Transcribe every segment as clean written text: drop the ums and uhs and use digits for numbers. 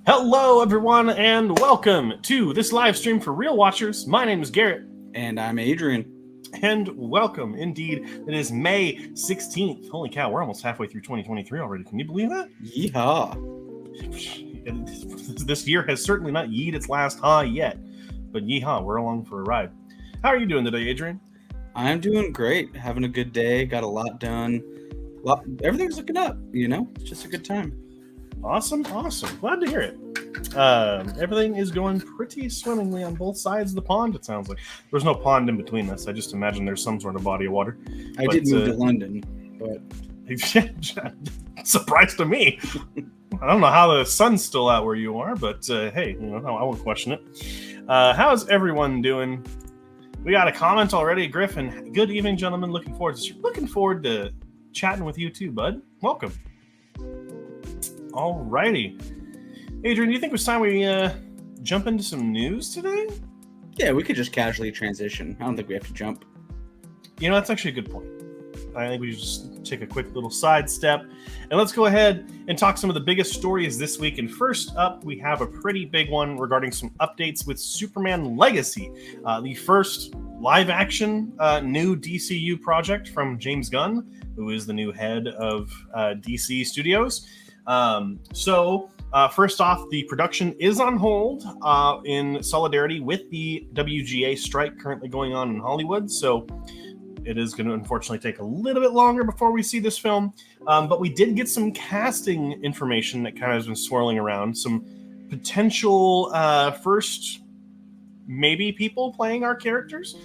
Hello, everyone, and welcome to this live stream for Real Watchers. My name is Garrett. And I'm Adrian. And welcome, indeed. It is May 16th. Holy cow, we're almost halfway through 2023 already. Can you believe that? Yeehaw. This year has certainly not yeed its last ha yet, but yeehaw, we're along for a ride. How are you doing today, Adrian? I'm doing great. Having a good day. Got a lot done. Everything's looking up, It's just a good time. Awesome. Glad to hear it. Everything is going pretty swimmingly on both sides of the pond, it sounds like. There's no pond in between us. I just imagine there's some sort of body of water. I did move to London, but... Surprise to me. I don't know how the sun's still out where you are, but hey, I won't question it. How's everyone doing? We got a comment already, Griffin. Good evening, gentlemen. Looking forward to chatting with you too, bud. Welcome. Alrighty. Adrian, do you think it was time we jump into some news today? Yeah, we could just casually transition. I don't think we have to jump. That's actually a good point. I think we just take a quick little sidestep, and let's go ahead and talk some of the biggest stories this week. And first up, we have a pretty big one regarding some updates with Superman Legacy, the first live-action new DCU project from James Gunn, who is the new head of DC Studios. First off, the production is on hold in solidarity with the WGA strike currently going on in Hollywood. So it is going to unfortunately take a little bit longer before we see this film. But we did get some casting information that kind of has been swirling around. Some potential first maybe people playing our characters.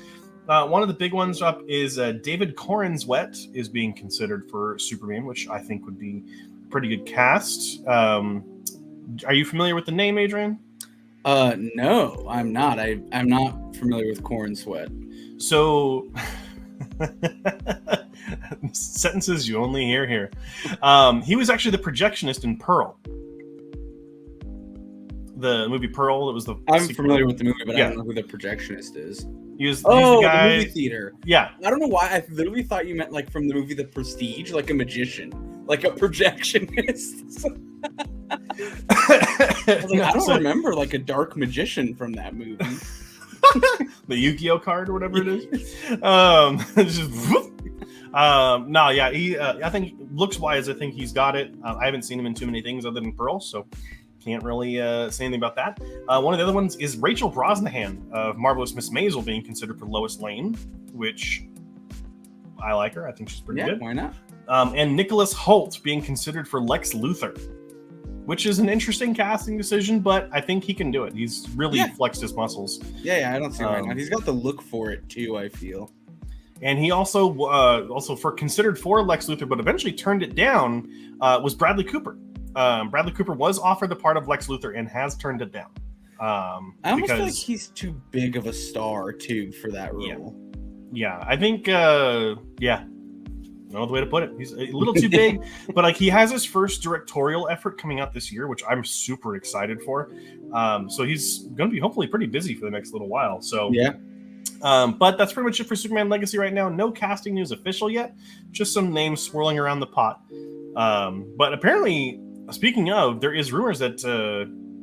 One of the big ones up is David Corenswet is being considered for Superman, which I think would be a pretty good cast. Are you familiar with the name, Adrian? No, I'm not. I'm not familiar with Corenswet. So... sentences you only hear here. He was actually the projectionist in Pearl, the movie Pearl. It was I'm familiar with the movie, but I don't know who the projectionist is. He was the guy. The movie theater. Yeah, I don't know why. I literally thought you meant like from the movie The Prestige, like a magician, like a projectionist. I don't remember like a dark magician from that movie. The Yu-Gi-Oh card or whatever it is. I think looks-wise, I think he's got it. I haven't seen him in too many things other than Pearl, so can't really say anything about that. One of the other ones is Rachel Brosnahan of Marvelous Miss Maisel being considered for Lois Lane, which I like her. I think she's pretty good. Why not? And Nicholas Hoult being considered for Lex Luthor, which is an interesting casting decision, but I think he can do it. He's really flexed his muscles. Yeah, I don't see why not. He's got the look for it too, I feel. And he also considered for Lex Luthor, but eventually turned it down, was Bradley Cooper. Bradley Cooper was offered the part of Lex Luthor and has turned it down. I almost feel like he's too big of a star too for that role. Yeah, I think no other way to put it. He's a little too big, but like he has his first directorial effort coming out this year, which I'm super excited for. So he's going to be hopefully pretty busy for the next little while. So yeah. But that's pretty much it for Superman Legacy right now. No casting news official yet. Just some names swirling around the pot. But apparently, speaking of, there is rumors that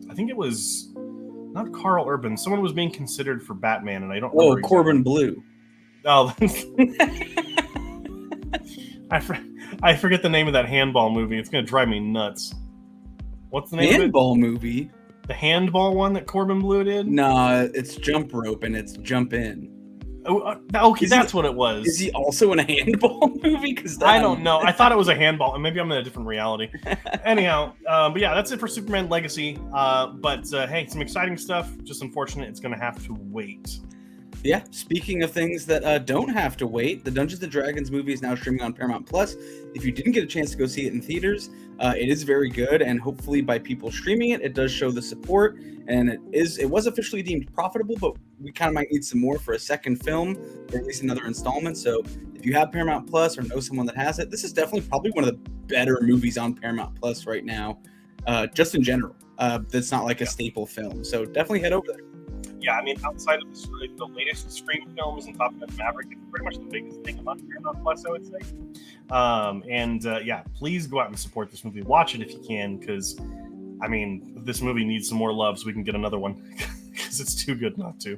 I think it was not Carl Urban. Someone was being considered for Batman, and I don't know. Oh, Corbin Blue. Oh, I forget the name of that handball movie. It's going to drive me nuts. What's the name of it? Handball movie? The handball one that Corbin Blue did? No, it's Jump Rope and it's Jump In. Oh, okay, that's what it was. Is he also in a handball movie? I don't know. I thought it was a handball, and maybe I'm in a different reality. Anyhow, but yeah, that's it for Superman Legacy. But hey, some exciting stuff. Just unfortunate it's going to have to wait. Yeah, speaking of things that don't have to wait, the Dungeons & Dragons movie is now streaming on Paramount+. If you didn't get a chance to go see it in theaters, it is very good, and hopefully by people streaming it, it does show the support, and it was officially deemed profitable, but we kind of might need some more for a second film, or at least another installment. So if you have Paramount+ or know someone that has it, this is definitely probably one of the better movies on Paramount+ right now, just in general. That's not like a staple film, so definitely head over there. Yeah, I mean, outside of the latest Scream films and Top Gun Maverick, it's pretty much the biggest thing about Paramount Plus, I would say. Yeah, please go out and support this movie. Watch it if you can, because I mean, this movie needs some more love so we can get another one because it's too good not to.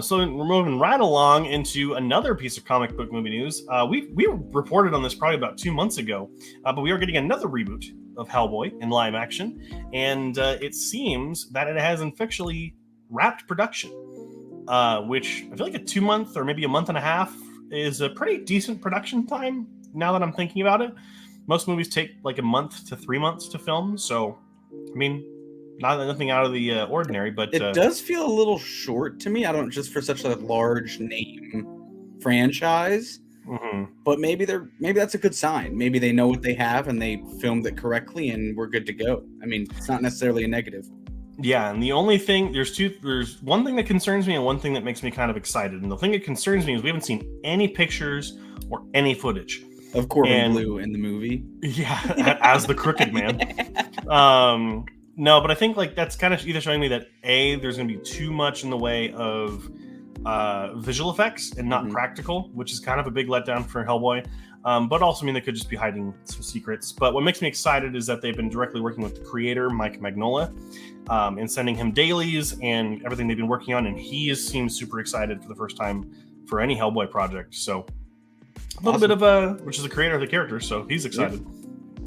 So we're moving right along into another piece of comic book movie news. We reported on this probably about 2 months ago, but we are getting another reboot of Hellboy in live action, and it seems that it has officially wrapped production, which I feel like a 2 month or maybe a month and a half is a pretty decent production time. Now that I'm thinking about it, most movies take like a month to 3 months to film, so I mean, nothing out of the ordinary, but it does feel a little short to me. I don't just for such a large name franchise, but maybe that's a good sign. Maybe they know what they have and they filmed it correctly, and we're good to go. I mean, it's not necessarily a negative. Yeah, and the only thing there's one thing that concerns me and one thing that makes me kind of excited. And the thing that concerns me is we haven't seen any pictures or any footage of Corbin Blue in the movie. Yeah, as the Crooked Man. No, but I think like that's kind of either showing me that there's going to be too much in the way of visual effects and not practical, which is kind of a big letdown for Hellboy. But also, I mean, they could just be hiding some secrets. But what makes me excited is that they've been directly working with the creator, Mike Mignola, and sending him dailies and everything they've been working on. And he seems super excited for the first time for any Hellboy project. So a little bit of which is the creator of the character, so he's excited.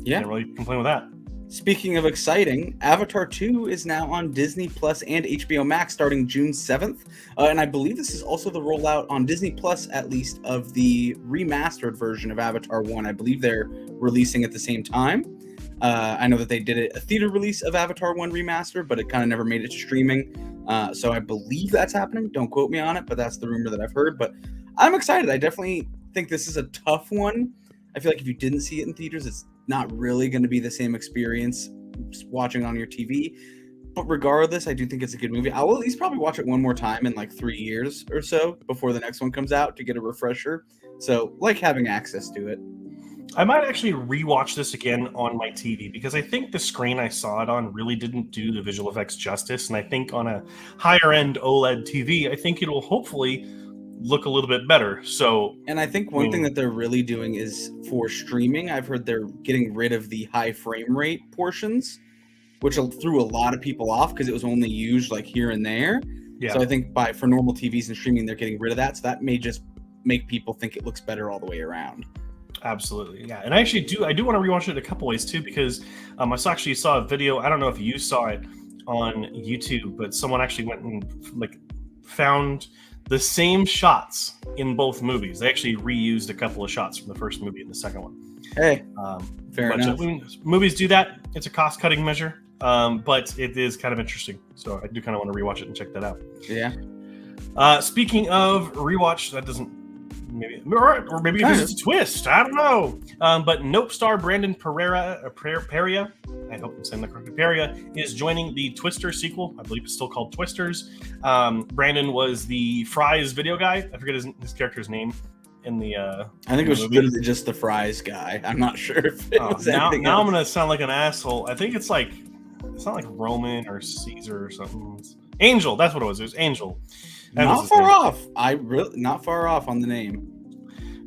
Yeah. Can't really complain with that. Speaking of exciting, Avatar 2 is now on Disney Plus and HBO Max starting June 7th. And I believe this is also the rollout on Disney Plus, at least, of the remastered version of Avatar 1. I believe they're releasing at the same time. I know that they did a theater release of Avatar 1 remaster, but it kind of never made it to streaming. So I believe that's happening. Don't quote me on it, but that's the rumor that I've heard. But I'm excited. I definitely think this is a tough one. I feel like if you didn't see it in theaters, it's not really going to be the same experience watching on your TV. But regardless, I do think it's a good movie. I will at least probably watch it one more time in like 3 years or so before the next one comes out to get a refresher. So like having access to it. I might actually rewatch this again on my TV because I think the screen I saw it on really didn't do the visual effects justice. And I think on a higher end OLED TV, I think it'll hopefully look a little bit better. So, and I think one thing that they're really doing is for streaming, I've heard they're getting rid of the high frame rate portions, which threw a lot of people off because it was only used like here and there. Yeah. So I think for normal TVs and streaming, they're getting rid of that. So that may just make people think it looks better all the way around. Absolutely, yeah. And I do want to rewatch it a couple ways too, because I actually saw a video. I don't know if you saw it on YouTube, but someone actually went and like found the same shots in both movies. They actually reused a couple of shots from the first movie and the second one. Hey, fair enough. Movies do that. It's a cost-cutting measure, but it is kind of interesting. So I do kind of want to rewatch it and check that out. Yeah. Speaking of rewatch, that doesn't or maybe this is a twist. I don't know. But Nope star Brandon Pereira, I hope I'm saying that correctly. Pereira is joining the Twister sequel. I believe it's still called Twisters. Brandon was the Fries video guy. I forget his character's name in the. I think it was literally just the Fries guy. I'm not sure if it was anything now else. I'm gonna sound like an asshole. I think it's not like Roman or Caesar or something. Angel. That's what it was. It was Angel. Not far off. Not far off on the name.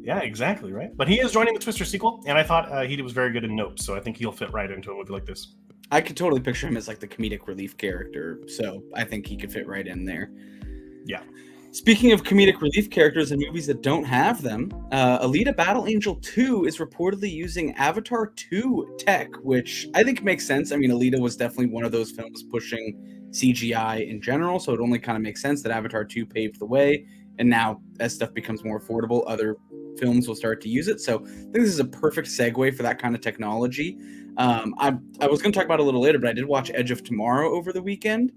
Yeah, exactly, right? But he is joining the Twister sequel, and I thought he was very good in Nope, so I think he'll fit right into a movie like this. I could totally picture him as like the comedic relief character, so I think he could fit right in there. Yeah. Speaking of comedic relief characters in movies that don't have them, Alita Battle Angel 2 is reportedly using Avatar 2 tech, which I think makes sense. I mean, Alita was definitely one of those films pushing CGI in general, so it only kind of makes sense that Avatar 2 paved the way, and now as stuff becomes more affordable, other films will start to use it. So I think this is a perfect segue for that kind of technology. I was going to talk about it a little later, but I did watch Edge of Tomorrow over the weekend,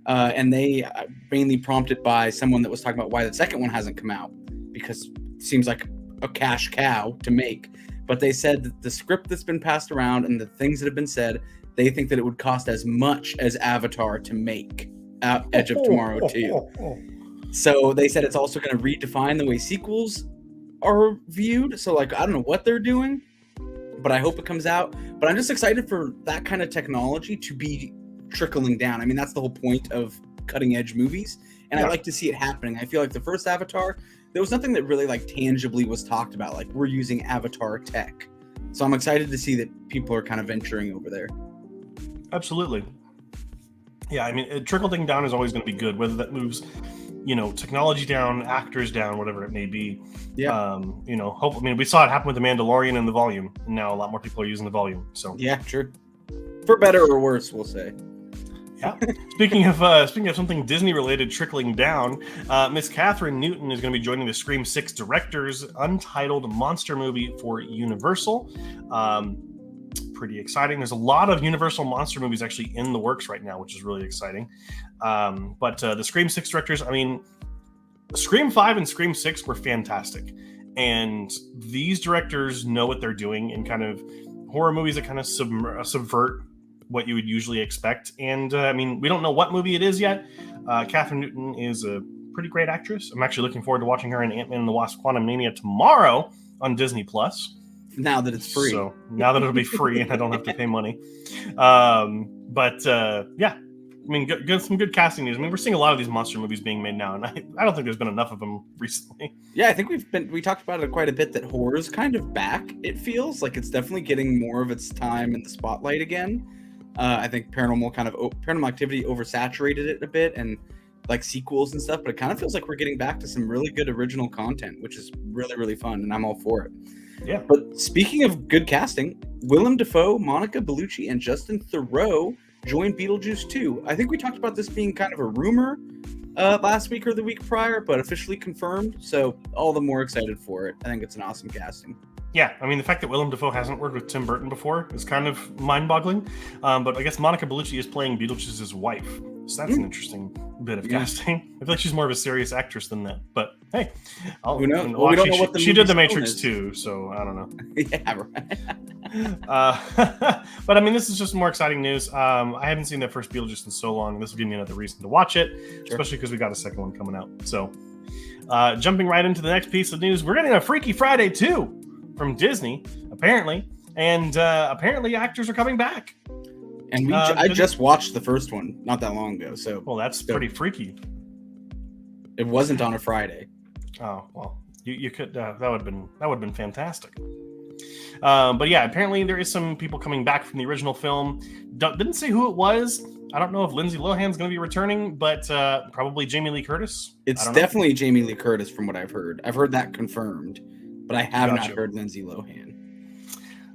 and they mainly prompted by someone that was talking about why the second one hasn't come out, because it seems like a cash cow to make. But they said that the script that's been passed around and the things that have been said, they think that it would cost as much as Avatar to make Edge of Tomorrow 2. So they said it's also going to redefine the way sequels are viewed. So like, I don't know what they're doing, but I hope it comes out. But I'm just excited for that kind of technology to be trickling down. I mean, that's the whole point of cutting edge movies. And I like to see it happening. I feel like the first Avatar, there was nothing that really like tangibly was talked about. Like, we're using Avatar tech. So I'm excited to see that people are kind of venturing over there. Absolutely. Yeah, I mean, trickling down is always going to be good, whether that moves, technology down, actors down, whatever it may be. Yeah. Hope. I mean, we saw it happen with the Mandalorian and the volume, and now a lot more people are using the volume. So Yeah, true. For better or worse, we'll say. yeah. Speaking of something Disney related trickling down, Miss Catherine Newton is going to be joining the Scream 6 directors untitled monster movie for Universal. Pretty exciting. There's a lot of Universal monster movies actually in the works right now, which is really exciting. But the Scream 6 directors, I mean, Scream 5 and Scream 6 were fantastic. And these directors know what they're doing in kind of horror movies that kind of subvert what you would usually expect. And I mean, we don't know what movie it is yet. Catherine Newton is a pretty great actress. I'm actually looking forward to watching her in Ant-Man and the Wasp: Quantumania tomorrow on Disney Plus. Now that it's free. So now that it'll be free and I don't have to pay money. Yeah, I mean, some good casting news. I mean, we're seeing a lot of these monster movies being made now, and I don't think there's been enough of them recently. Yeah, I think we talked about it quite a bit, that horror's kind of back. It feels like it's definitely getting more of its time in the spotlight again. I think Paranormal Activity oversaturated it a bit, and like sequels and stuff, but it kind of feels like we're getting back to some really good original content, which is really, really fun, and I'm all for it. Yeah. But speaking of good casting, Willem Dafoe, Monica Bellucci, and Justin Theroux joined Beetlejuice 2. I think we talked about this being kind of a rumor last week or the week prior, but officially confirmed, so all the more excited for it. I think it's an awesome casting. Yeah, I mean, the fact that Willem Dafoe hasn't worked with Tim Burton before is kind of mind-boggling. But I guess Monica Bellucci is playing Beetlejuice's wife, so that's an interesting bit of casting. I feel like she's more of a serious actress than that. But hey, who knows? Well, we don't know what she did The Matrix too, so I don't know. Yeah, right. But I mean, this is just more exciting news. I haven't seen that first Beetlejuice in so long. This will give me another reason to watch it, especially because we got a second one coming out. So, jumping right into the next piece of news, we're getting a Freaky Friday 2 from Disney, apparently, and apparently actors are coming back. And I just watched the first one not that long ago, so well, that's pretty freaky. It wasn't on a Friday. Oh well, you could that would have been fantastic. But yeah, apparently there is some people coming back from the original film. Didn't say who it was. I don't know if Lindsay Lohan's going to be returning, but probably Jamie Lee Curtis. It's definitely Jamie Lee Curtis from what I've heard. I've heard that confirmed, but I have not heard Lindsay Lohan.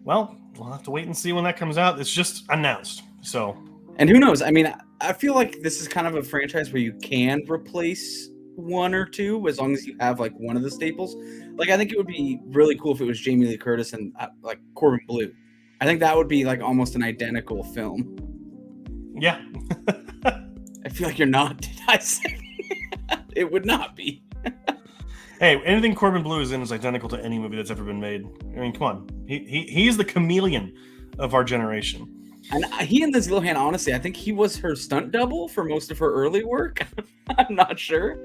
Well, we'll have to wait and see when that comes out. It's just announced, so. And who knows? I mean, I feel like this is kind of a franchise where you can replace one or two as long as you have like one of the staples. Like, I think it would be really cool if it was Jamie Lee Curtis and like Corbin Bleu. I think that would be like almost an identical film. Yeah. I feel like you're not. Did I say it would not be? Hey, anything Corbin Bleu is in is identical to any movie that's ever been made. I mean, come on. He's the chameleon of our generation. And he and Lindsay Lohan, honestly, I think he was her stunt double for most of her early work. I'm not sure.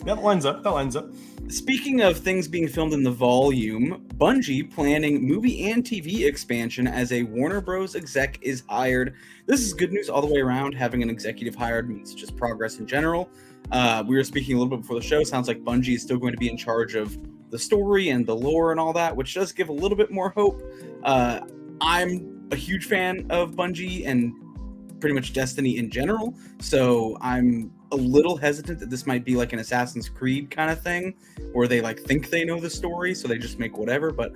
That lines up. Speaking of things being filmed in the volume, Bungie planning movie and TV expansion as a Warner Bros. Exec is hired. This is good news all the way around. Having an executive hired means just progress in general. We were speaking a little bit before the show. Sounds like Bungie is still going to be in charge of the story and the lore and all that, which does give a little bit more hope. I'm a huge fan of Bungie and pretty much Destiny in general, so I'm a little hesitant that this might be like an Assassin's Creed kind of thing, where they like think they know the story, so they just make whatever. But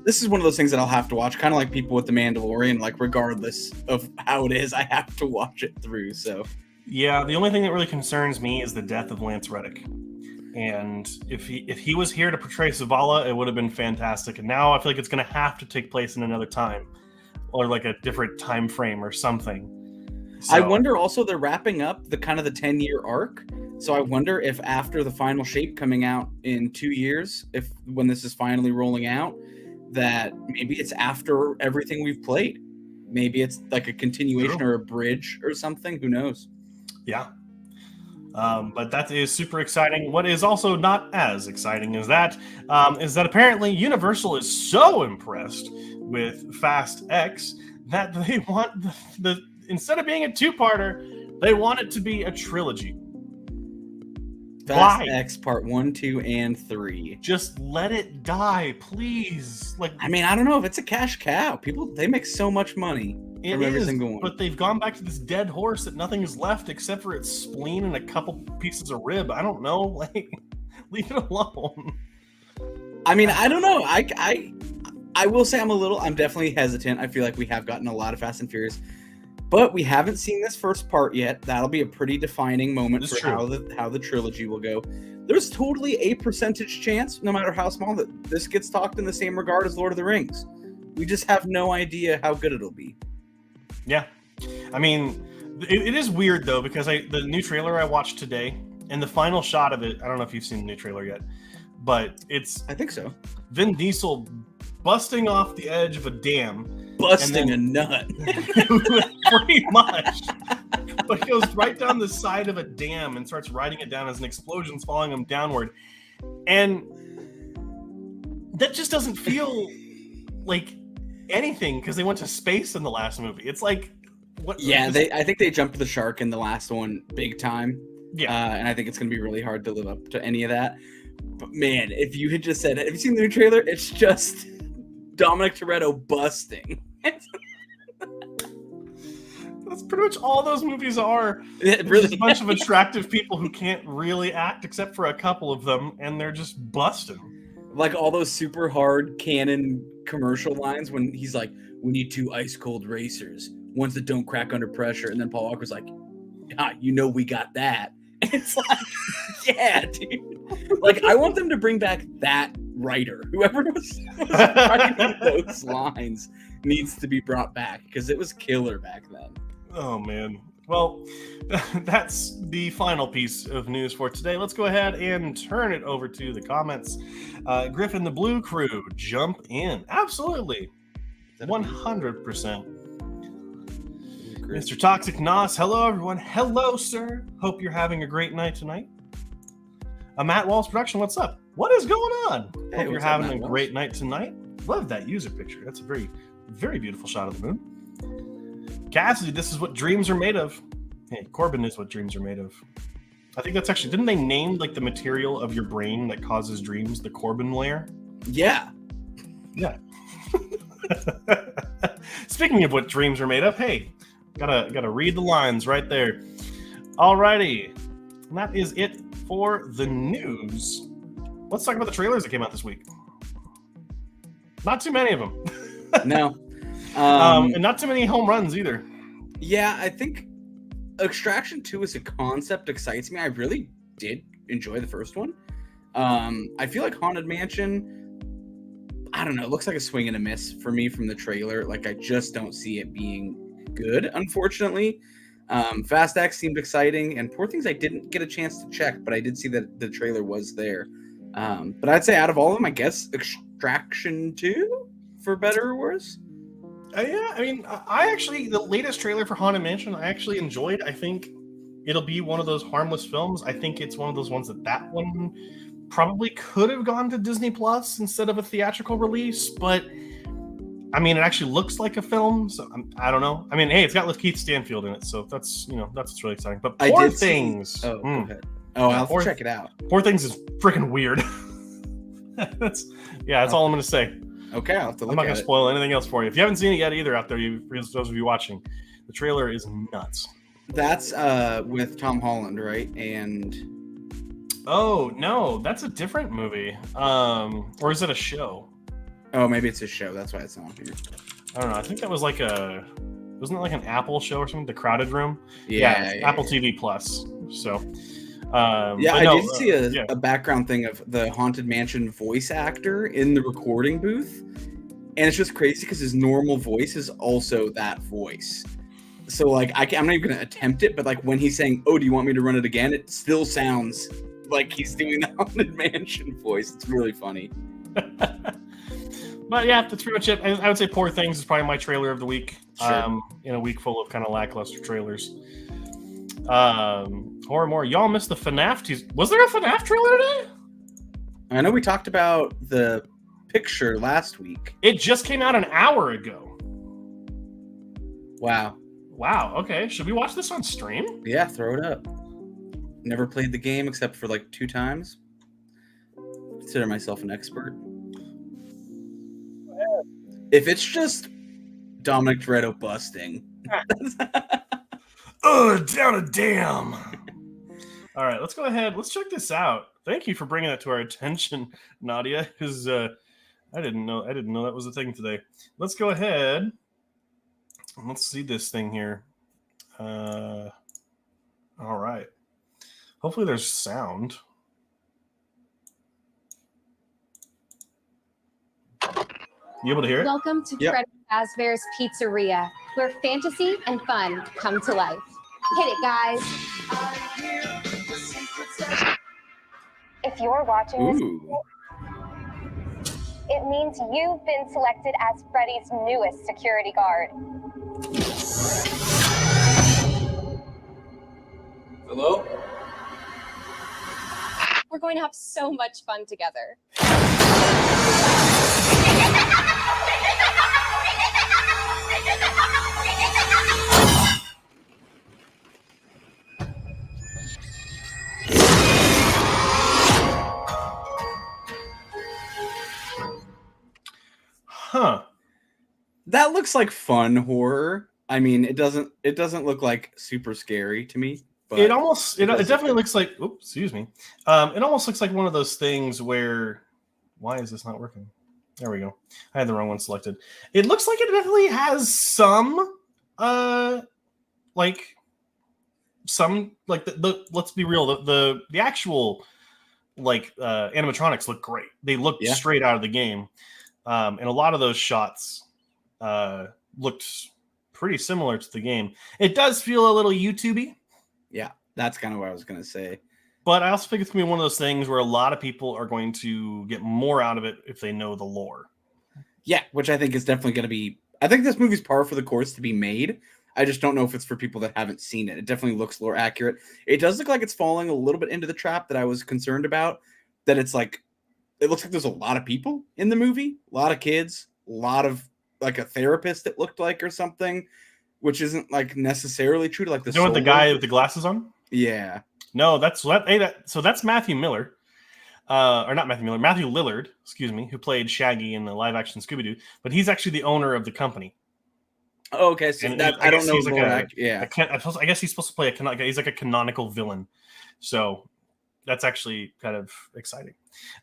this is one of those things that I'll have to watch, kind of like people with The Mandalorian. Like, regardless of how it is, I have to watch it through. So yeah, the only thing that really concerns me is the death of Lance Reddick. And if he was here to portray Zavala, it would have been fantastic. And now I feel like it's going to have to take place in another time, or like a different time frame or something. So. I wonder also, they're wrapping up the 10-year arc. So I wonder if after the final shape coming out in 2 years, when this is finally rolling out, that maybe it's after everything we've played. Maybe it's like a continuation or a bridge or something. Who knows? Yeah. But that is super exciting. What is also not as exciting as that is that apparently Universal is so impressed with Fast X that they want the instead of being a two-parter, they want it to be a trilogy. Fast X Part 1, 2, and 3. Just let it die, please. Like, I mean, I don't know if it's a cash cow. People, they make so much money. from every single one. But they've gone back to this dead horse that nothing is left except for its spleen and a couple pieces of rib. I don't know. Like, leave it alone. I mean, I don't know. I will say I'm definitely hesitant. I feel like we have gotten a lot of Fast and Furious, but we haven't seen this first part yet. That'll be a pretty defining moment for how the trilogy will go. There's totally a percentage chance, no matter how small, that this gets talked in the same regard as Lord of the Rings. We just have no idea how good it'll be. Yeah. I mean, it is weird, though, because the new trailer I watched today, and the final shot of it, I don't know if you've seen the new trailer yet, but I think so. Vin Diesel busting off the edge of a dam. Busting a nut. Pretty much. But he goes right down the side of a dam and starts riding it down as an explosion's following him downward. And that just doesn't feel like anything because they went to space in the last movie. It's like what? Yeah, I think they jumped the shark in the last one big time. Yeah, and I think it's gonna be really hard to live up to any of that. But man, if you had just said, "Have you seen the new trailer?" It's just Dominic Toretto busting. That's pretty much all those movies are. It really There's a bunch of attractive people who can't really act except for a couple of them, and they're just busting. Like all those super hard canon commercial lines when he's like, "We need 2 ice cold racers, ones that don't crack under pressure," and then Paul Walker's like, "Ah, you know we got that." And it's like, yeah, dude. Like I want them to bring back that writer, whoever was writing those lines, needs to be brought back because it was killer back then. Oh man. Well, that's the final piece of news for today. Let's go ahead and turn it over to the comments. Griffin the Blue Crew, jump in. Absolutely. 100%. Mr. Toxic Nos, hello everyone. Hello, sir. Hope you're having a great night tonight. Matt Walls Production, what's up? What is going on? Hey, Hope you're having a great night tonight. Love that user picture. That's a very, very beautiful shot of the moon. Cassidy, this is what dreams are made of. Hey, Corbin is what dreams are made of. I think that's actually, didn't they name like the material of your brain that causes dreams the Corbin layer? Yeah. Yeah. Speaking of what dreams are made of, hey, gotta read the lines right there. Alrighty. And that is it for the news. Let's talk about the trailers that came out this week. Not too many of them. No. And not too many home runs either. Yeah, I think Extraction 2 as a concept excites me. I really did enjoy the first one. I feel like Haunted Mansion, I don't know, it looks like a swing and a miss for me from the trailer. Like, I just don't see it being good, unfortunately. Fast X seemed exciting, and Poor Things I didn't get a chance to check, but I did see that the trailer was there. But I'd say out of all of them, I guess Extraction 2, for better or worse. Yeah, I mean, I actually, the latest trailer for Haunted Mansion, I actually enjoyed. I think it'll be one of those harmless films. I think it's one of those ones that one probably could have gone to Disney Plus instead of a theatrical release, but I mean, it actually looks like a film, so I don't know. I mean, hey, it's got Keith Stanfield in it, so that's what's really exciting. But Poor Things. Go ahead. Oh, I'll check it out. Poor Things is freaking weird. That's all I'm going to say. Okay, I'll have to look. I'm not going to spoil anything else for you. If you haven't seen it yet either out there, those of you watching, the trailer is nuts. That's with Tom Holland, right? And oh no, that's a different movie. Or is it a show? Oh, maybe it's a show. That's why it's not here. I don't know. I think that was like wasn't it like an Apple show or something? The Crowded Room. Yeah, Apple TV Plus. So. I did see a background thing of the Haunted Mansion voice actor in the recording booth, and it's just crazy because his normal voice is also that voice. So like I'm not even gonna attempt it, but like when he's saying, "Oh, do you want me to run it again?" it still sounds like he's doing the Haunted Mansion voice. It's really funny. But yeah, that's pretty much it. I would say Poor Things is probably my trailer of the week. Sure. In a week full of kind of lackluster trailers. More. Y'all missed the FNAF teaser. Was there a FNAF trailer today? I know we talked about the picture last week. It just came out an hour ago. Wow. Okay. Should we watch this on stream? Yeah, throw it up. Never played the game except for like 2 times. Consider myself an expert. If it's just Dominic Toretto busting. Down a dam. All right, let's go ahead. Let's check this out. Thank you for bringing that to our attention, Nadia, because I didn't know that was a thing today. Let's go ahead. Let's see this thing here. All right. Hopefully there's sound. You able to hear it? Welcome to Fred Fazbear's Pizzeria, where fantasy and fun come to life. Hit it, guys. If you're watching this, Ooh. it means you've been selected as Freddy's newest security guard. Hello? We're going to have so much fun together. Huh. That looks like fun horror. I mean, it doesn't look like super scary to me. But it definitely looks like. Oops, excuse me. It almost looks like one of those things where. Why is this not working? There we go. I had the wrong one selected. It looks like it definitely has some, like the let's be real. The actual animatronics look great. They look straight out of the game, and a lot of those shots looked pretty similar to the game. It does feel a little YouTubey. Yeah, that's kind of what I was gonna say. But I also think it's going to be one of those things where a lot of people are going to get more out of it if they know the lore. Yeah, which I think is definitely going to be... I think this movie's par for the course to be made. I just don't know if it's for people that haven't seen it. It definitely looks lore accurate. It does look like it's falling a little bit into the trap that I was concerned about. That it's like... It looks like there's a lot of people in the movie. A lot of kids. A lot of... Like a therapist it looked like or something. Which isn't like necessarily true to like the... You know what the guy with the glasses on? Yeah. No, that's Matthew Miller, or not Matthew Miller, Matthew Lillard, excuse me, who played Shaggy in the live-action Scooby-Doo. But he's actually the owner of the company. Oh, okay, so I don't know. He's I guess he's supposed to play he's like a canonical villain. So that's actually kind of exciting.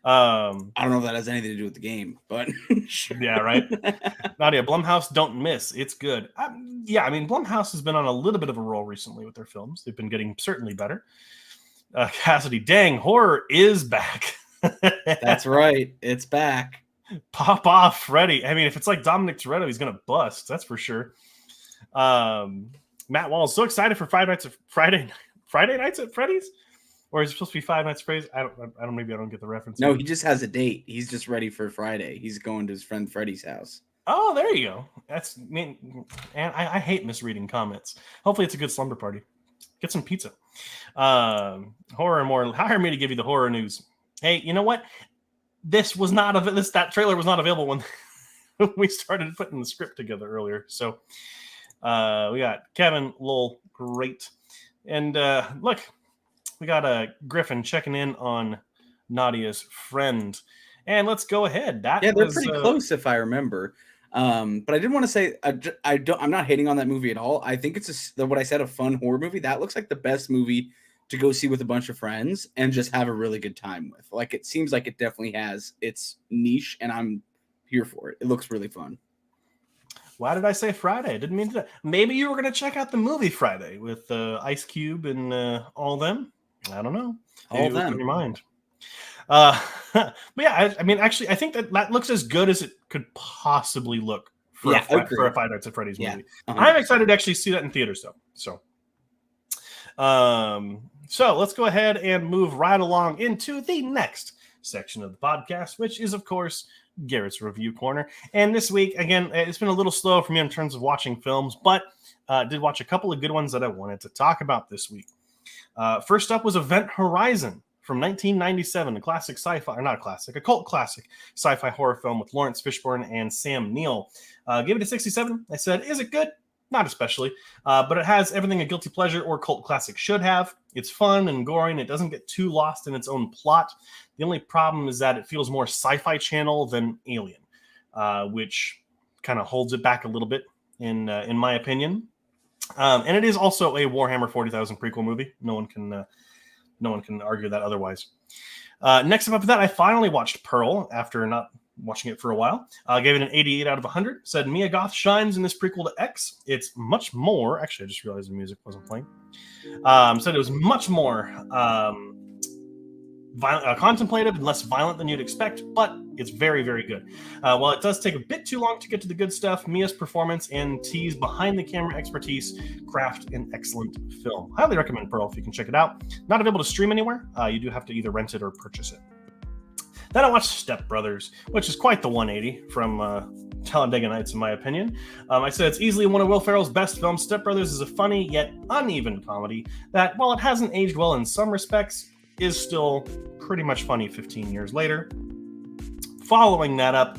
I don't know if that has anything to do with the game, but sure. Yeah, right. Nadia, Blumhouse, don't miss. It's good. I mean, Blumhouse has been on a little bit of a roll recently with their films. They've been getting certainly better. Cassidy, dang, horror is back. That's right. It's back. Pop off, Freddy. I mean, if it's like Dominic Toretto, he's going to bust. That's for sure. Matt Wall is so excited for Friday Nights at Freddy's? Or is it supposed to be Five Nights at Freddy's? I don't. Maybe I don't get the reference. No, he just has a date. He's just ready for Friday. He's going to his friend Freddy's house. Oh, there you go. And I hate misreading comments. Hopefully, it's a good slumber party. Get some pizza. Horror and more. Hire me to give you the horror news. Hey, you know what? That trailer was not available when we started putting the script together earlier. So we got Kevin, Lowell, great, and look. We got a Griffin checking in on Nadia's friend, and let's go ahead. They're pretty close if I remember. But I did want to say I'm not hating on that movie at all. I think it's what I said, a fun horror movie. That looks like the best movie to go see with a bunch of friends and just have a really good time with. Like it seems like it definitely has its niche, and I'm here for it. It looks really fun. Why did I say Friday? I didn't mean to. Maybe you were going to check out the movie Friday with Ice Cube and all them. I don't know. All them in your mind. But yeah, I mean, actually, I think that looks as good as it could possibly look for a Five Nights at Freddy's movie. I'm excited to actually see that in theaters, though. So let's go ahead and move right along into the next section of the podcast, which is, of course, Garrett's Review Corner. And this week, again, it's been a little slow for me in terms of watching films, but did watch a couple of good ones that I wanted to talk about this week. First up was Event Horizon from 1997, a cult classic sci-fi horror film with Lawrence Fishburne and Sam Neill. Gave it a 67. I said, is it good? Not especially, but it has everything a guilty pleasure or cult classic should have. It's fun and gory, and it doesn't get too lost in its own plot. The only problem is that it feels more Sci-Fi Channel than Alien, which kind of holds it back a little bit. in my opinion. And it is also a Warhammer 40,000 prequel movie. No one can argue that otherwise. Next up after that, I finally watched Pearl after not watching it for a while. Gave it an 88 out of 100. Said Mia Goth shines in this prequel to X. It's much more. Actually, I just realized the music wasn't playing. Said it was much more contemplative and less violent than you'd expect, but it's very, very good. While it does take a bit too long to get to the good stuff, Mia's performance and T's behind-the-camera expertise craft an excellent film. Highly recommend Pearl if you can check it out. Not available to stream anywhere. You do have to either rent it or purchase it. Then I watched Step Brothers, which is quite the 180 from Talladega Nights, in my opinion. I said it's easily one of Will Ferrell's best films. Step Brothers is a funny yet uneven comedy that, while it hasn't aged well in some respects, is still pretty much funny 15 years later. Following that up,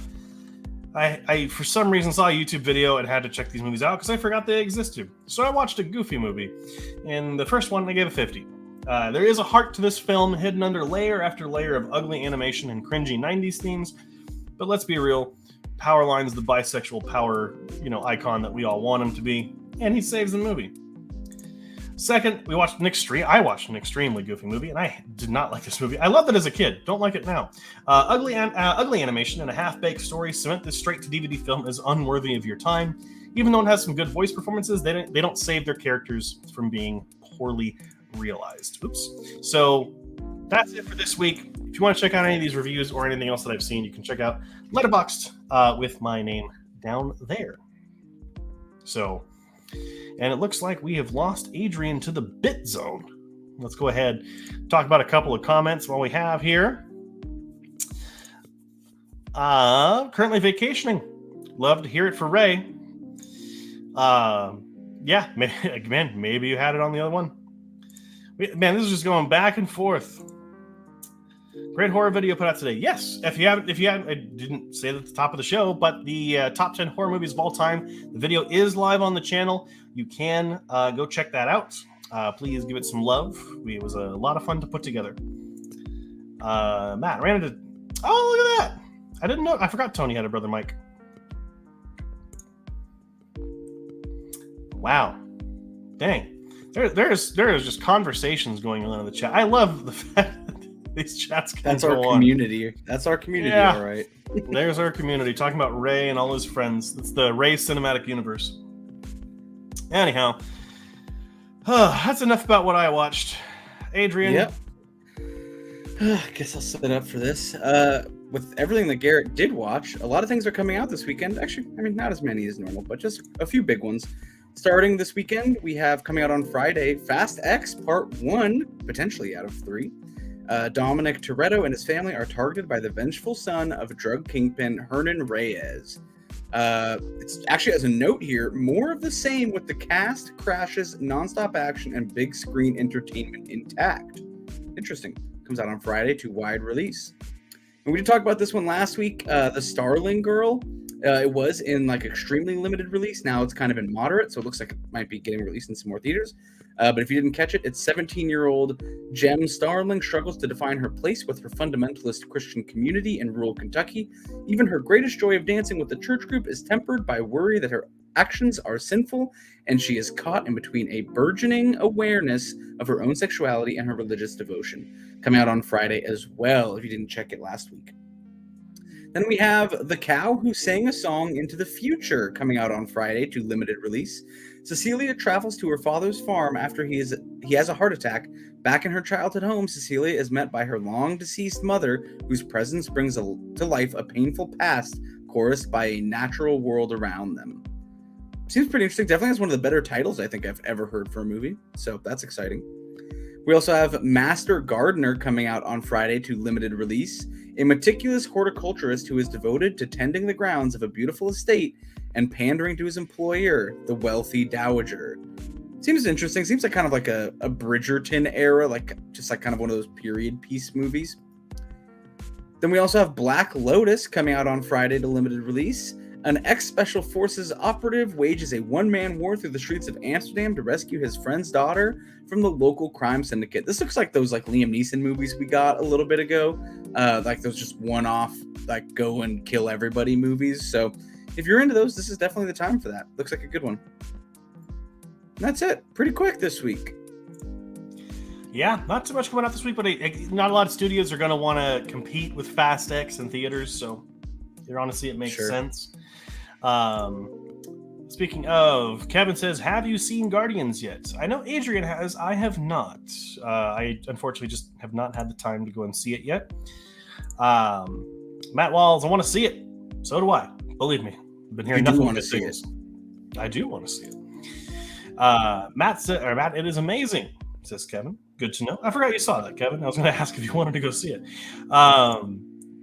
I for some reason saw a YouTube video and had to check these movies out because I forgot they existed. So I watched a Goofy movie. And the first one, I gave a 50. There is a heart to this film, hidden under layer after layer of ugly animation and cringy 90s themes. But let's be real, Powerline's the bisexual power, icon that we all want him to be, and he saves the movie. Second, I watched an extremely goofy movie, and I did not like this movie. I loved it as a kid. Don't like it now. Ugly animation and a half-baked story cement this straight-to-DVD film as unworthy of your time. Even though it has some good voice performances, they don't save their characters from being poorly realized. Oops. So that's it for this week. If you want to check out any of these reviews or anything else that I've seen, you can check out Letterboxd with my name down there. So... and it looks like we have lost Adrian to the bit zone. Let's go ahead and talk about a couple of comments while we have here. Currently vacationing. Love to hear it for Ray. Yeah, maybe you had it on the other one. Man, this is just going back and forth. Great horror video put out today. Yes, if you haven't, I didn't say it at the top of the show, but the top 10 horror movies of all time. The video is live on the channel. You can go check that out. Please give it some love. It was a lot of fun to put together. Matt ran into. Oh, look at that! I didn't know. I forgot Tony had a brother Mike. Wow, dang. There's just conversations going on in the chat. I love the fact that these chats can That's our go on. community. That's our community, Yeah. all right. There's our community talking about Ray and all his friends. It's the Ray cinematic universe. Anyhow, that's enough about what I watched. Adrian. Yep. I guess I'll set it up for this. With everything that Garrett did watch, a lot of things are coming out this weekend. Actually, not as many as normal, but just a few big ones. Starting this weekend, we have coming out on Friday, Fast X Part 1, potentially out of 3. Dominic Toretto and his family are targeted by the vengeful son of drug kingpin Hernan Reyes. It's actually, as a note here, more of the same with the cast, crashes, nonstop action, and big screen entertainment intact. Interesting. Comes out on Friday to wide release. And we did talk about this one last week. The Starling Girl. It was in extremely limited release. Now it's kind of in moderate, so it looks like it might be getting released in some more theaters. But if you didn't catch it, it's 17-year-old Jem Starling struggles to define her place with her fundamentalist Christian community in rural Kentucky. Even her greatest joy of dancing with the church group is tempered by worry that her actions are sinful, and she is caught in between a burgeoning awareness of her own sexuality and her religious devotion. Coming out on Friday as well, if you didn't check it last week. Then we have The Cow Who Sang a Song into the Future, coming out on Friday to limited release. Cecilia travels to her father's farm after he has a heart attack. Back in her childhood home, Cecilia is met by her long-deceased mother, whose presence brings to life a painful past chorused by a natural world around them. Seems pretty interesting. Definitely has one of the better titles I think I've ever heard for a movie, so that's exciting. We also have Master Gardener coming out on Friday to limited release. A meticulous horticulturist who is devoted to tending the grounds of a beautiful estate and pandering to his employer, the wealthy dowager. Seems interesting. Seems like kind of like a Bridgerton era, just kind of one of those period piece movies. Then we also have Black Lotus coming out on Friday to limited release. An ex-Special Forces operative wages a one-man war through the streets of Amsterdam to rescue his friend's daughter from the local crime syndicate. This looks like those Liam Neeson movies we got a little bit ago. Those just one-off, go and kill everybody movies. So if you're into those, this is definitely the time for that. Looks like a good one. And that's it. Pretty quick this week. Yeah, not too much coming out this week, but not a lot of studios are going to want to compete with Fast X in theaters, so honestly, it makes sense. Speaking of, Kevin says, have you seen Guardians yet? I know Adrian has. I have not. I unfortunately just have not had the time to go and see it yet. Matt Walls, I want to see it. So do I. Believe me. I've been hearing nothing but things. I do want to see it. Matt, it is amazing, says Kevin. Good to know. I forgot you saw that, Kevin. I was going to ask if you wanted to go see it.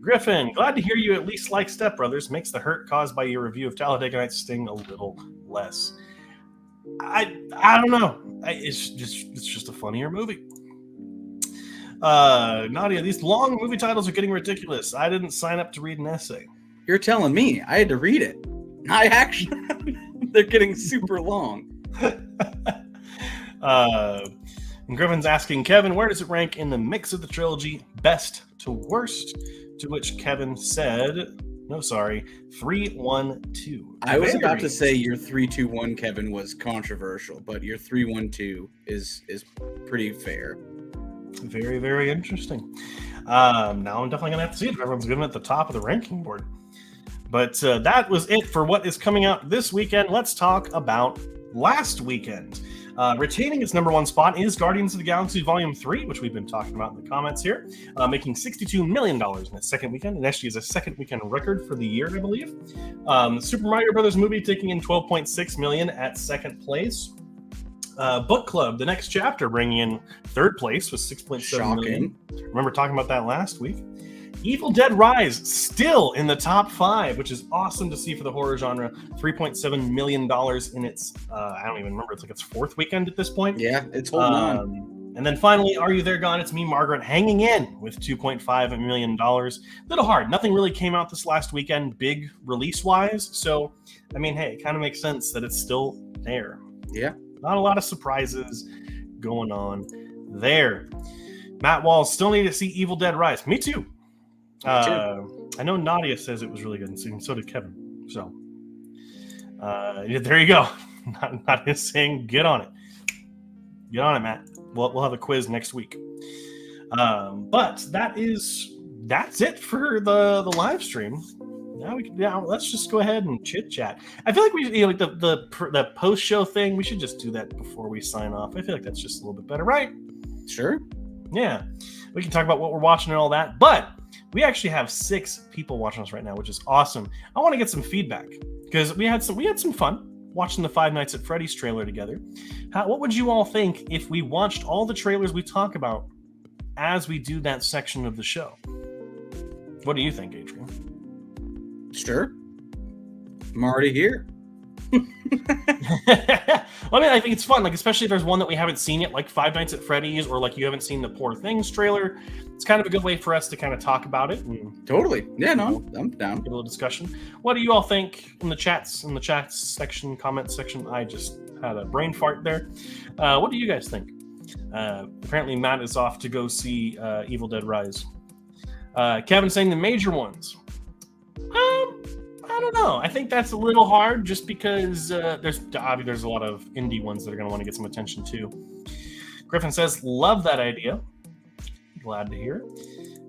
Griffin, glad to hear you at least like Step Brothers. Makes the hurt caused by your review of Talladega Nights sting a little less. I don't know. It's just a funnier movie. Nadia, these long movie titles are getting ridiculous. I didn't sign up to read an essay. You're telling me I had to read it. I actually, they're getting super long. And Griffin's asking Kevin, where does it rank in the mix of the trilogy, best to worst? To which Kevin said, 3-1-2. I was about to say your 3-2-1, Kevin, was controversial, but your 3-1-2 is pretty fair. Very, very interesting. Now I'm definitely going to have to see it if everyone's giving it at the top of the ranking board. But that was it for what is coming out this weekend. Let's talk about last weekend. Retaining its number one spot is Guardians of the Galaxy Volume 3, which we've been talking about in the comments here, making $62 million in its second weekend. It actually is a second weekend record for the year, I believe. Super Mario Brothers movie taking in $12.6 million at second place. Book Club, the next chapter, bringing in third place with $6.7 million. Remember talking about that last week. Evil Dead Rise, still in the top 5, which is awesome to see for the horror genre. $3.7 million in its, I don't even remember, it's like its fourth weekend at this point. Yeah, it's holding on. And then finally, Are You There, God? It's Me, Margaret, hanging in with $2.5 million. Little hard. Nothing really came out this last weekend, big release-wise. So, I mean, hey, it kind of makes sense that it's still there. Yeah. Not a lot of surprises going on there. Matt Walls, still need to see Evil Dead Rise. Me too. I know Nadia says it was really good, and so did Kevin. So, there you go. Nadia's saying, get on it. Get on it, Matt. We'll have a quiz next week. But that's it for the live stream. Now let's just go ahead and chit chat. I feel like like the post show thing. We should just do that before we sign off. I feel like that's just a little bit better, right? Sure. Yeah, we can talk about what we're watching and all that. But we actually have 6 people watching us right now, which is awesome. I want to get some feedback because we had some fun watching the Five Nights at Freddy's trailer together. What would you all think if we watched all the trailers we talk about as we do that section of the show? What do you think, Adrian? Sure. I'm already here. Well, I think it's fun, like especially if there's one that we haven't seen yet, like Five Nights at Freddy's, or like you haven't seen the Poor Things trailer. It's kind of a good way for us to kind of talk about it. And, totally. Yeah, no, I'm down. Get a little discussion. What do you all think in the chats section, comments section? I just had a brain fart there. What do you guys think? Apparently Matt is off to go see Evil Dead Rise. Kevin saying the major ones. I don't know. I think that's a little hard just because there's a lot of indie ones that are going to want to get some attention too. Griffin says, love that idea. Glad to hear.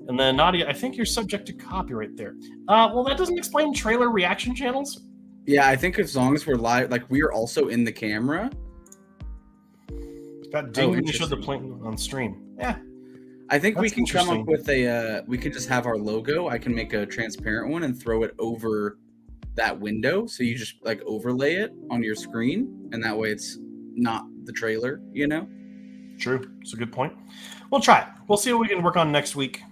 And then Nadia, I think you're subject to copyright there. Well, that doesn't explain trailer reaction channels. Yeah, I think as long as we're live, like we are also in the camera. Got ding when you showed the plane on stream. Yeah. I think we can come up with we could just have our logo. I can make a transparent one and throw it over that window. So you just like overlay it on your screen. And that way it's not the trailer, you know? True. It's a good point. We'll try it. We'll see what we can work on next week.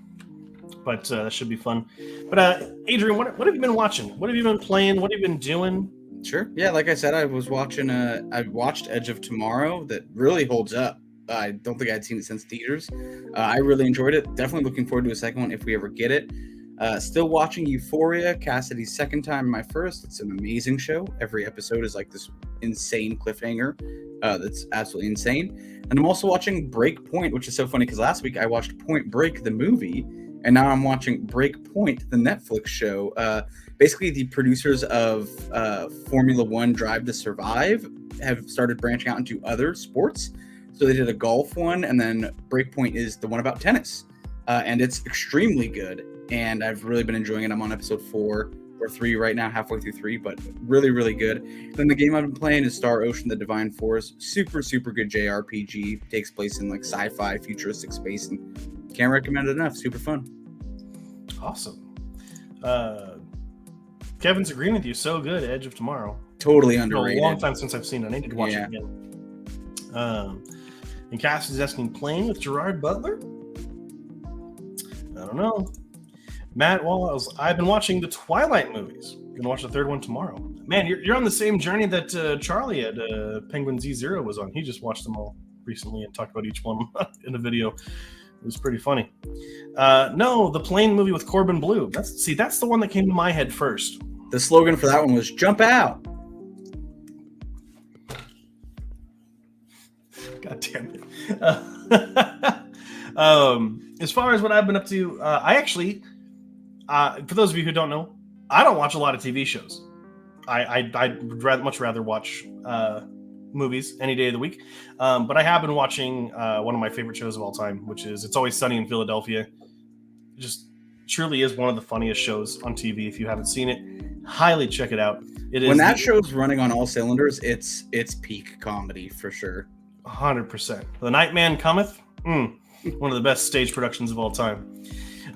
But that should be fun. But Adrian, what have you been watching? What have you been playing? What have you been doing? Sure. Yeah, like I said, I was watching I watched Edge of Tomorrow that really holds up. I don't think I'd seen it since theaters. I really enjoyed it. Definitely looking forward to a second one if we ever get it. Still watching Euphoria, Cassidy's second time, my first. It's an amazing show. Every episode is like this insane cliffhanger. That's absolutely insane. And I'm also watching Break Point, which is so funny because last week I watched Point Break, the movie, And now I'm watching Breakpoint, the Netflix show. Basically, the producers of Formula One Drive to Survive have started branching out into other sports. So they did a golf one, and then Breakpoint is the one about tennis. And it's extremely good. And I've really been enjoying it. I'm on episode 4 or 3 right now, halfway through 3, but really, really good. Then the game I've been playing is Star Ocean: The Divine Force. Super, super good JRPG. Takes place in like sci-fi, futuristic space, and can't recommend it enough. Super fun. Awesome. Kevin's agreeing with you. So good. Edge of Tomorrow. Totally It's underrated. been a long time since I've seen it. I need to watch it again. And Cass is asking, playing with Gerard Butler? I don't know. Matt Walls, I've been watching the Twilight movies. I'm gonna watch the third one tomorrow. Man, you're on the same journey that Charlie at Penguin Z0 was on. He just watched them all recently and talked about each one in a video. It was pretty funny. No, the plane movie with Corbin Blue. That's the one that came to my head first. The slogan for that one was "Jump out." God damn it. As far as what I've been up to, I actually, for those of you who don't know, I don't watch a lot of TV shows. I'd much rather watch movies any day of the week. But I have been watching one of my favorite shows of all time, which is It's Always Sunny in Philadelphia. It just truly is one of the funniest shows on TV. If you haven't seen it, highly check it out. When that show's running on all cylinders, it's peak comedy for sure. 100%. The Nightman Cometh. One of the best stage productions of all time.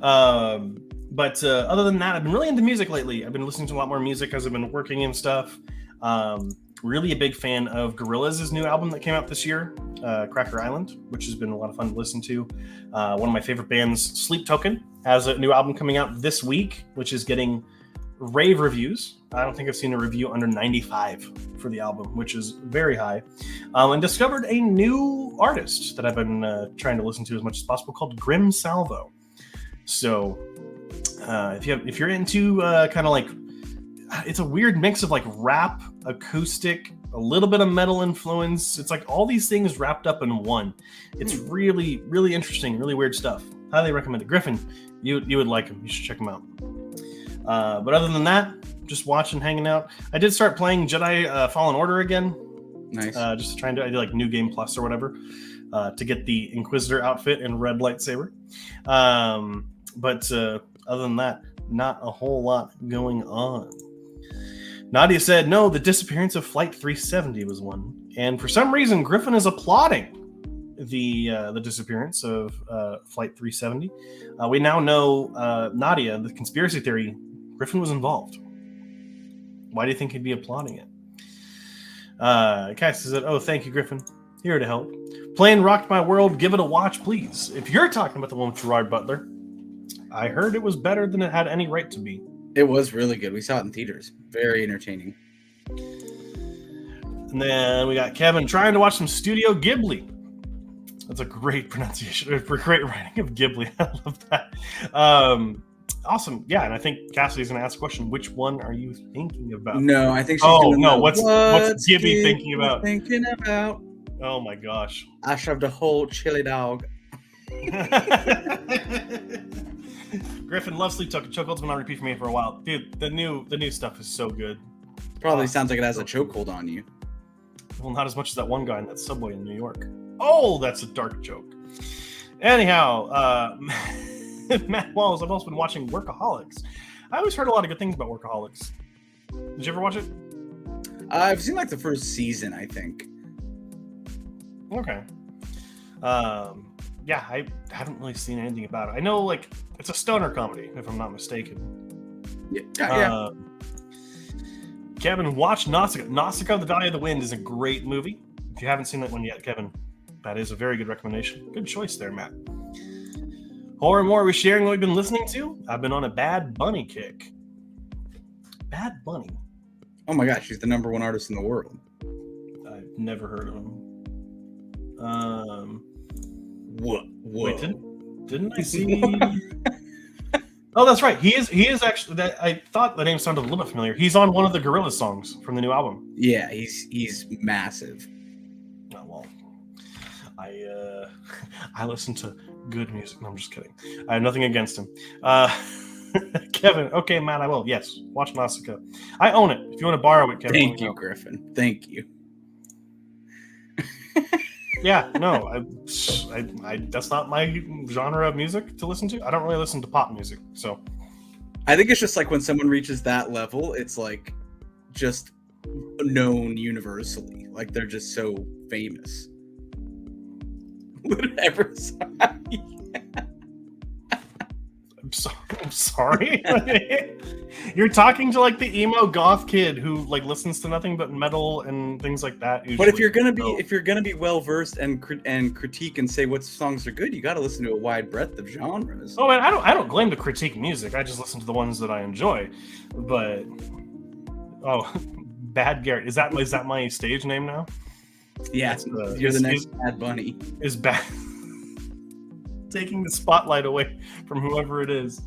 But other than that, I've been really into music lately. I've been listening to a lot more music as I've been working and stuff. Really a big fan of Gorillaz' new album that came out this year, Cracker Island, which has been a lot of fun to listen to. One of my favorite bands, Sleep Token, has a new album coming out this week, which is getting rave reviews. I don't think I've seen a review under 95 for the album, which is very high. And discovered a new artist that I've been trying to listen to as much as possible called Grim Salvo. So if you're into kind of like, it's a weird mix of like rap, acoustic, a little bit of metal influence. It's like all these things wrapped up in one. It's really, really interesting, really weird stuff. Highly recommend it. Griffin, you would like him. You should check him out. But other than that, just watching, hanging out. I did start playing Jedi Fallen Order again. Nice. Just trying to, I did like New Game Plus or whatever to get the Inquisitor outfit and red lightsaber. But other than that, not a whole lot going on. Nadia said, no, the disappearance of Flight 370 was one. And for some reason, Griffin is applauding the disappearance of Flight 370. We now know, Nadia, the conspiracy theory, Griffin was involved. Why do you think he'd be applauding it? Cass said, oh, thank you, Griffin. Here to help. Playing Rocked My World, give it a watch, please. If you're talking about the one with Gerard Butler, I heard it was better than it had any right to be. It was really good. We saw it in theaters. Very entertaining. And then we got Kevin trying to watch some Studio Ghibli. That's a great pronunciation. Great writing of Ghibli. I love that. Awesome. Yeah, and I think Cassidy's going to ask a question. Which one are you thinking about? No, I think she's going to what's Ghibli thinking about? Thinking about? Oh my gosh. I shoved a whole chili dog. Griffin loves Sleep Token. Chokehold's been on repeat for me for a while. Dude, the new stuff is so good. Probably sounds like it has a chokehold on you. Well, not as much as that one guy in that subway in New York. Oh, that's a dark joke. Anyhow, Matt Walls, I've also been watching Workaholics. I always heard a lot of good things about Workaholics. Did you ever watch it? I've seen like the first season, I think. Okay. Yeah, I haven't really seen anything about it. I know, like, it's a stoner comedy, if I'm not mistaken. Yeah. Kevin, watch Nausicaa. Nausicaa, The Valley of the Wind is a great movie. If you haven't seen that one yet, Kevin, that is a very good recommendation. Good choice there, Matt. Horror and more, are we sharing what we've been listening to? I've been on a Bad Bunny kick. Bad Bunny? Oh my gosh, he's the #1 artist in the world. I've never heard of him. Whoa. Wait, didn't I see? Oh, that's right. He is actually. That I thought the name sounded a little bit familiar. He's on one of the Gorillaz songs from the new album. Yeah, he's massive. Oh well, I listen to good music. No, I'm just kidding. I have nothing against him. Kevin, okay, Matt, I will. Yes, watch Nausicaa. I own it. If you want to borrow it, Kevin. Thank you, Griffin. Thank you. Yeah, no, I that's not my genre of music to listen to. I don't really listen to pop music, so I think it's just like when someone reaches that level, it's like just known universally. Like they're just so famous. Whatever. I'm sorry. You're talking to like the emo goth kid who like listens to nothing but metal and things like that. Usually. But if you're gonna be well versed and critique and say what songs are good, you got to listen to a wide breadth of genres. Oh man, I don't claim to critique music. I just listen to the ones that I enjoy. But Bad Garrett, is that my stage name now? Yeah, you're the next Bad Bunny. Is bad. Taking the spotlight away from whoever it is.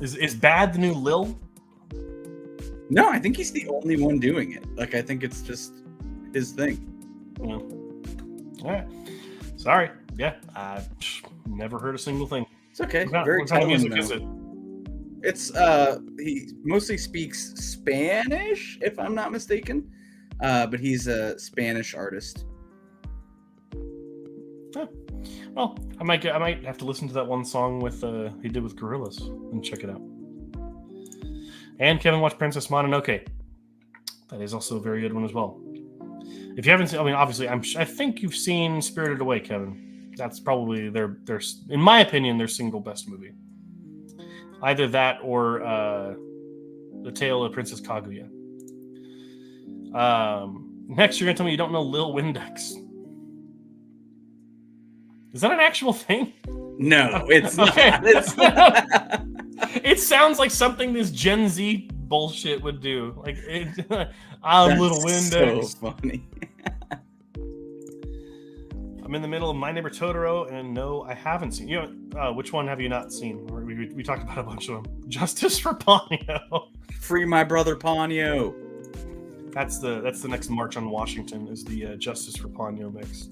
Is Bad the new Lil? No, I think he's the only one doing it. Like, I think it's just his thing. Yeah. All right. Sorry. Yeah, I've never heard a single thing. It's okay. What kind of music is it? It's he mostly speaks Spanish, if I'm not mistaken. But he's a Spanish artist. Huh. Well, I might have to listen to that one song with he did with Gorillaz and check it out. And Kevin watched Princess Mononoke. That is also a very good one as well. If you haven't seen, I mean, obviously, I think you've seen Spirited Away, Kevin. That's probably their in my opinion, their single best movie. Either that or The Tale of Princess Kaguya. Next, you're gonna tell me you don't know Lil Windex. Is that an actual thing? No, it's not. Okay. It's not. It sounds like something this Gen Z bullshit would do. Like, Little Windex. So funny. I'm in the middle of My Neighbor Totoro, and no, I haven't seen. Which one have you not seen? We talked about a bunch of them. Justice for Ponyo. Free my brother Ponyo. That's the next March on Washington. Is the Justice for Ponyo mix.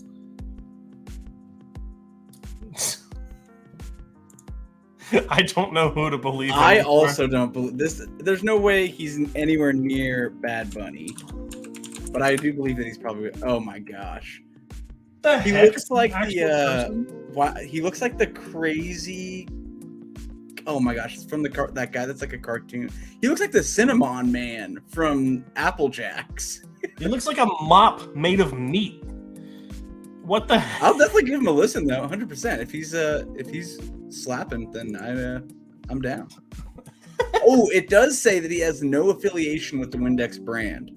I don't know who to believe. I also don't believe this. There's no way he's anywhere near Bad Bunny, but I do believe that he's probably. Oh my gosh, he looks like he looks like the crazy. Oh my gosh, it's from that guy that's like a cartoon. He looks like the Cinnamon Man from Applejacks. He looks like a mop made of meat. What the heck? I'll definitely give him a listen though, 100%. If he's slapping, then I'm down. Oh, it does say that he has no affiliation with the Windex brand.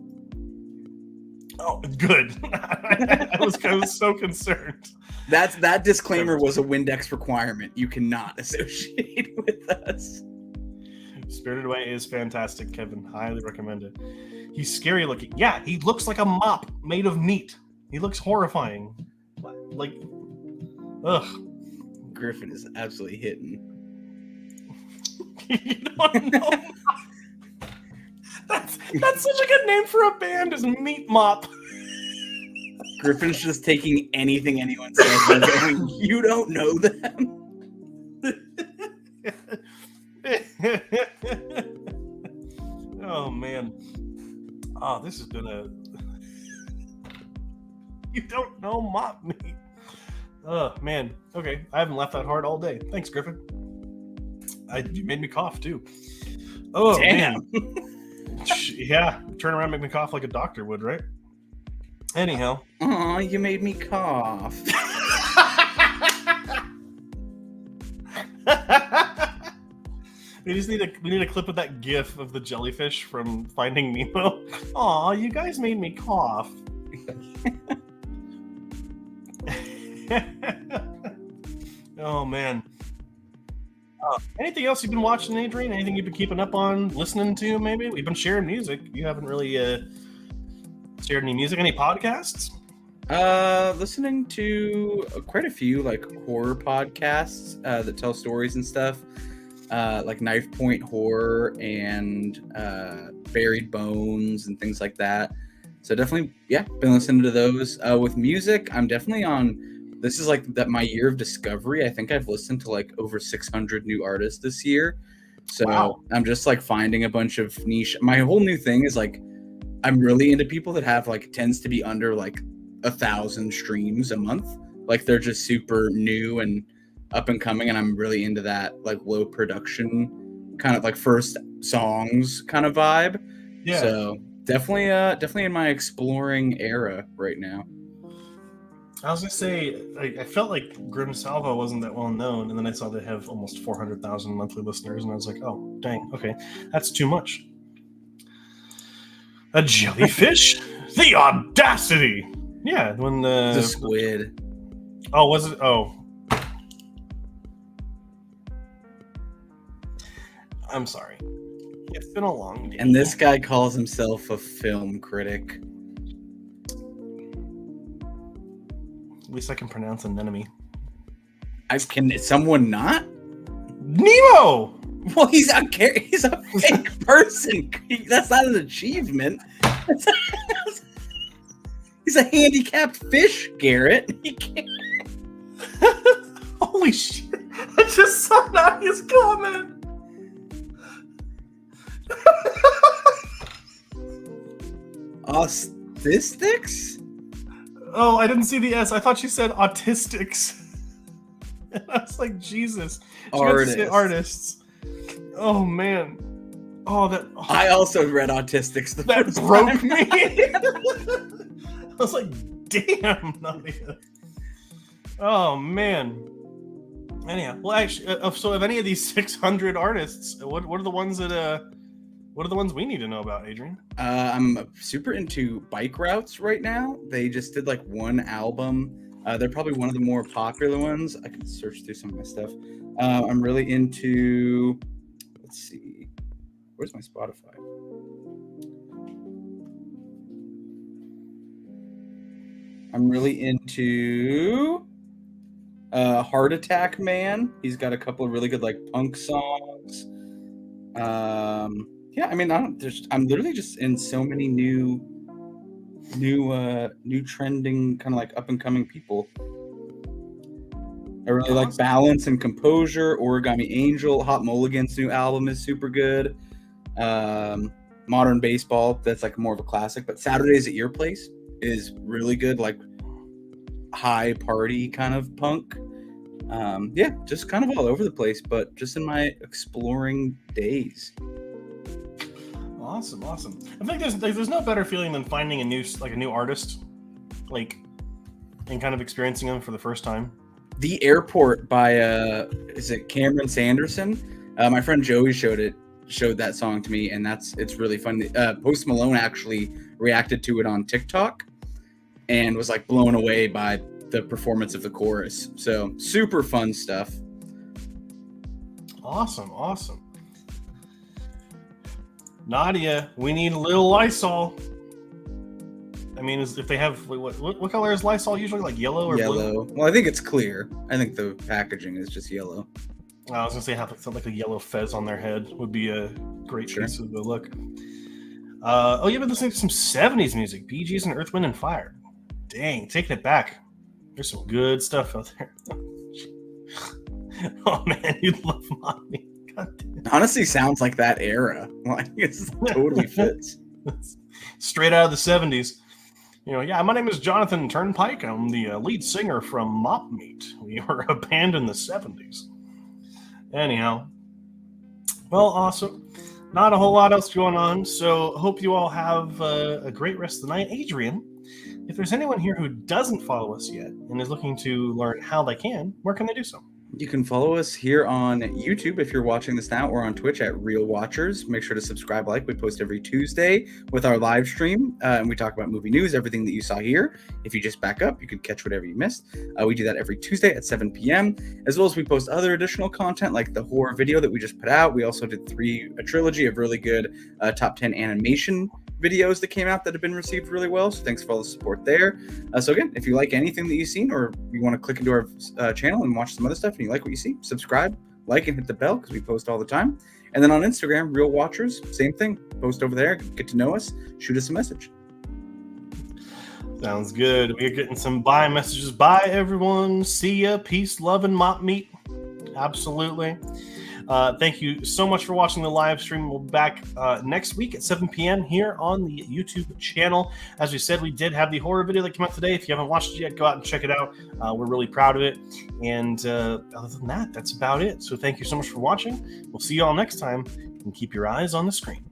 Oh, good. I was so concerned. That disclaimer was a Windex requirement. You cannot associate with us. Spirited Away is fantastic, Kevin. Highly recommend it. He's scary looking. Yeah, he looks like a mop made of meat. He looks horrifying. Like, ugh. Griffin is absolutely hitting. You don't know. That's such a good name for a band, is Meat Mop. Griffin's just taking anything anyone says and going, you don't know them? Oh, man. Oh, this is gonna... You don't know Mop Meat. Oh, man. Okay, I haven't laughed that hard all day. Thanks, Griffin. You made me cough, too. Oh, damn. Man. Yeah, turn around and make me cough like a doctor would, right? Anyhow. Aw, you made me cough. We need a clip of that GIF of the jellyfish from Finding Nemo. Aw, you guys made me cough. Oh man. Anything else you've been watching, Adrian? Anything you've been keeping up on, listening to? Maybe we've been sharing music. You haven't really shared any music, any podcasts? Listening to quite a few like horror podcasts that tell stories and stuff, like Knife Point Horror and Buried Bones and things like that. So definitely, yeah, been listening to those. With music, I'm definitely on this is like that my year of discovery. I think I've listened to like over 600 new artists this year. So Wow. I'm just like finding a bunch of niche. My whole new thing is like I'm really into people that have like tends to be under like 1,000 streams a month. Like they're just super new and up and coming, and I'm really into that like low production kind of like first songs kind of vibe. Yeah. So definitely in my exploring era right now. I was gonna say, I felt like Grim Salvo wasn't that well known, and then I saw they have almost 400,000 monthly listeners, and I was like, oh, dang, okay, that's too much. A jellyfish? The audacity! Yeah, when The squid. Oh, was it? Oh. I'm sorry. It's been a long day. And this guy calls himself a film critic. At least I can pronounce anemone. Can someone not? Nemo! Well, he's a fake person. That's not an achievement. He's a handicapped fish, Garrett. He can't. Holy shit! I just saw Nadia's comment. Autistics? Oh, I didn't see the S. I thought she said autistics. And I was like, Jesus. She got to say artists. Oh man. Oh, that. Oh, I also read autistics. that broke me. I was like, damn, Nadia. Oh man. Anyhow, well, actually, so of any of these 600 artists, what are the ones that what are the ones we need to know about, Adrian? I'm super into bike routes right now. They just did like one album. They're probably one of the more popular ones. I can search through some of my stuff. I'm really into. Let's see, where's my Spotify? I'm really into Heart Attack Man. He's got a couple of really good like punk songs. Yeah, I mean, I'm literally just in so many new trending kind of like up and coming people. I really like Balance and Composure. Origami Angel, Hot Mulligan's new album is super good. Modern Baseball, that's like more of a classic, but Saturdays at Your Place is really good, like high party kind of punk. Yeah, just kind of all over the place, but just in my exploring days. Awesome. I think there's no better feeling than finding a new artist, like, and kind of experiencing them for the first time. The Airport by is it Cameron Sanderson? My friend Joey showed that song to me, and it's really fun. Post Malone actually reacted to it on TikTok and was like blown away by the performance of the chorus. So super fun stuff. Awesome. Nadia, we need a little Lysol. I mean, if they have what color is Lysol usually? Like yellow or Yellow. blue? Well, I think it's clear. I think the packaging is just yellow. I was gonna say have something like a yellow fez on their head would be a great piece of the look. Oh, you've been listening to some 70s music, Bee Gees and Earth, Wind and Fire. Dang, taking it back. There's some good stuff out there. Oh man, you love Mommy. God damn. Honestly, sounds like that era. Like it totally fits. Straight out of the 70s. Yeah, my name is Jonathan Turnpike. I'm the lead singer from Mop Meat. We were a band in the 70s. Anyhow, well, awesome. Not a whole lot else going on, so hope you all have a great rest of the night. Adrian, if there's anyone here who doesn't follow us yet and is looking to learn how they can, where can they do so? You can follow us here on YouTube if you're watching this now, or on Twitch at Real Watchers. Make sure to subscribe. We post every Tuesday with our live stream, and we talk about movie news, everything that you saw here. If you just back up, you can catch whatever you missed. We do that every Tuesday at 7 p.m., as well as we post other additional content like the horror video that we just put out. We also did a trilogy of really good top 10 animation videos that came out that have been received really well, so thanks for all the support there. So again, if you like anything that you've seen, or you want to click into our channel and watch some other stuff and you like what you see, subscribe, like, and hit the bell because we post all the time. And then on Instagram, Real Watchers, same thing, post over there, get to know us, shoot us a message. Sounds good. We're getting some bye messages. Bye, everyone. See ya. Peace, love, and mop meat. Absolutely. Thank you so much for watching the live stream. We'll be back next week at 7 p.m. here on the YouTube channel. As we said, we did have the horror video that came out today. If you haven't watched it yet, go out and check it out. We're really proud of it. And other than that, that's about it. So thank you so much for watching. We'll see you all next time. And keep your eyes on the screen.